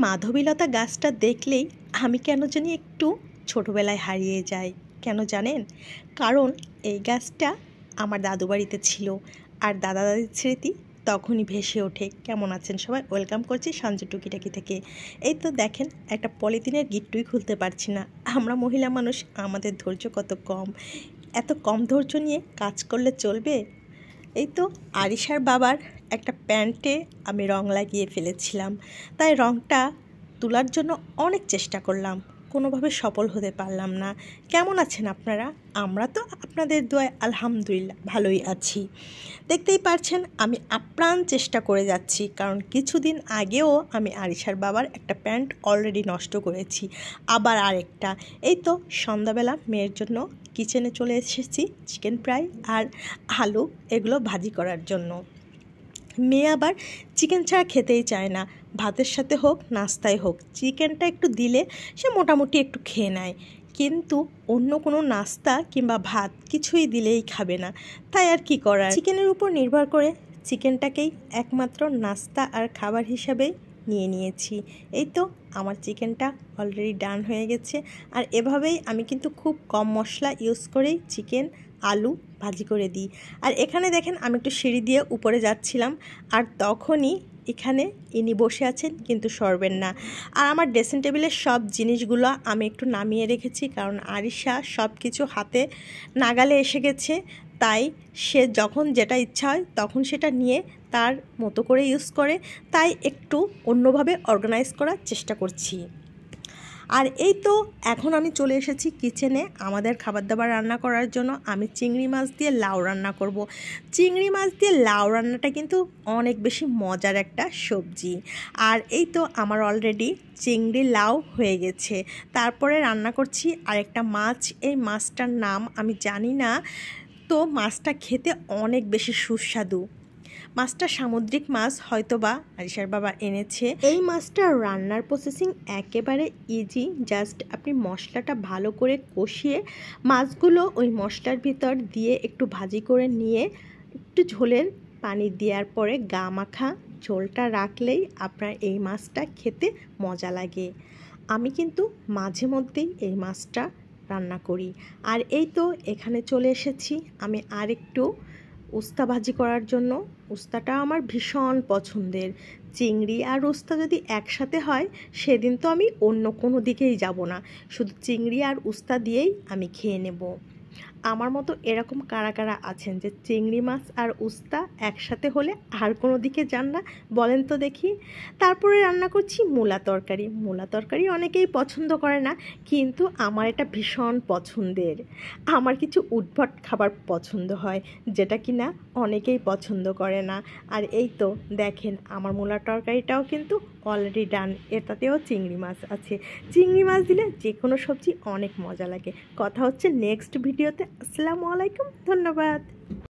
মাধবীলতা গাছটা দেখলেই আমি কেন জানি একটু ছোটোবেলায় হারিয়ে যাই। কেন জানেন? কারণ এই গাছটা আমার দাদু বাড়িতে ছিল, আর দাদা দাদির স্মৃতি তখনই ভেসে ওঠে। কেমন আছেন সবাই? ওয়েলকাম করছি সঞ্জু টুকিটাকি থেকে। এই তো দেখেন, একটা পলিথিনের গিট্টুই খুলতে পারছি না। আমরা মহিলা মানুষ, আমাদের ধৈর্য কত কম। এত কম ধৈর্য নিয়ে কাজ করলে চলবে? এই তো আরিশার বাবার একটা প্যান্টে আমি রং লাগিয়ে ফেলেছিলাম, তাই রংটা তোলার জন্য অনেক চেষ্টা করলাম, কোনোভাবে সফল হতে পারলাম না। কেমন আছেন আপনারা? আমরা তো আপনাদের দোয়ায় আলহামদুলিল্লাহ ভালোই আছি। দেখতেই পারছেন আমি আপ্রাণ চেষ্টা করে যাচ্ছি, কারণ কিছুদিন আগেও আমি আরিশার বাবার একটা প্যান্ট অলরেডি নষ্ট করেছি, আবার আরেকটা। এই তো সন্ধ্যাবেলা মেয়ের জন্য কিচেনে চলে এসেছি চিকেন ফ্রাই আর আলু এগুলো ভাজি করার জন্য। মেয়ে আবার চিকেন ছাড়া খেতেই চায় না, ভাতের সাথে হোক নাস্তায় হোক চিকেনটা একটু দিলে সে মোটামুটি একটু খেয়ে নেয়, কিন্তু অন্য কোনো নাস্তা কিংবা ভাত কিছুই দিলেই খাবে না। তাই আর কি করার, চিকেনের উপর নির্ভর করে চিকেনটাকেই একমাত্র নাস্তা আর খাবার হিসাবেই নিয়েছি। এই তো আমার চিকেনটা অলরেডি ডান হয়ে গেছে, আর এভাবেই আমি কিন্তু খুব কম মশলা ইউজ করেই চিকেন আলু ভাজি করে দিই। আর এখানে দেখেন আমি একটু সিঁড়ি দিয়ে উপরে যাচ্ছিলাম, আর তখনই এখানে ইনি বসে আছেন, কিন্তু সরবেন না। আর আমার ড্রেসিং টেবিলের সব জিনিসগুলো আমি একটু নামিয়ে রেখেছি, কারণ আরিশা সব কিছু হাতে নাগালে এসে গেছে, তাই সে যখন যেটা ইচ্ছা হয় তখন সেটা নিয়ে তার মতো করে ইউজ করে, তাই একটু অন্যভাবে অর্গানাইজ করার চেষ্টা করছি। আর এই তো এখন আমি চলে এসেছি কিচেনে আমাদের খাবার দাবার রান্না করার জন্য। আমি চিংড়ি মাছ দিয়ে লাউ রান্না করব। চিংড়ি মাছ দিয়ে লাউ রান্নাটা কিন্তু অনেক বেশি মজার একটা সবজি। আর এই তো আমার অলরেডি চিংড়ি লাউ হয়ে গেছে। তারপরে রান্না করছি আরেকটা মাছ। এই মাছটার নাম আমি জানি না, তো মাছটা খেতে অনেক বেশি সুস্বাদু। মাছটা সামুদ্রিক মাছ, হয়তোবা আরিশার বাবা এনেছে। এই মাছটা রান্নার প্রসেসিং একেবারে ইজি। জাস্ট আপনি মশলাটা ভালো করে কষিয়ে মাছগুলো ওই মশলার ভিতর দিয়ে একটু ভাজি করে নিয়ে একটু ঝোলের পানি দেওয়ার পরে গা মাখা ঝোলটা রাখলেই আপনার এই মাছটা খেতে মজা লাগে। আমি কিন্তু মাঝে মধ্যেই এই মাছটা রান্না করি। আর এই তো এখানে চলে এসেছি আমি আর একটু উস্তা ভাজি করার জন্য। উস্তাটা আমার ভীষণ পছন্দের। চিংড়ি আর উস্তা যদি একসাথে হয় সেদিন তো আমি অন্য কোনো দিকেই যাব না, শুধু চিংড়ি আর উস্তা দিয়েই আমি খেয়ে নেব। আমার মতো এরকম কারা কারা আছেন যে চিংড়ি মাছ আর উস্তা একসাথে হলে আর কোনো দিকে যান না, বলেন তো দেখি। তারপরে রান্না করছি মূলা তরকারি। মূলা তরকারি অনেকেই পছন্দ করে না, কিন্তু আমার এটা ভীষণ পছন্দের। আমার কিছু উদ্ভট খাবার পছন্দ হয়, যেটা কি না অনেকেই পছন্দ করে না। আর এই তো দেখেন আমার মূলা তরকারিটাও কিন্তু অলরেডি ডান। এটাতেও চিংড়ি মাছ আছে। চিংড়ি মাছ দিলে যে কোনো সবজি অনেক মজা লাগে। কথা হচ্ছে নেক্সট ভিডিওতে। আসসালামু আলাইকুম, ধন্যবাদ।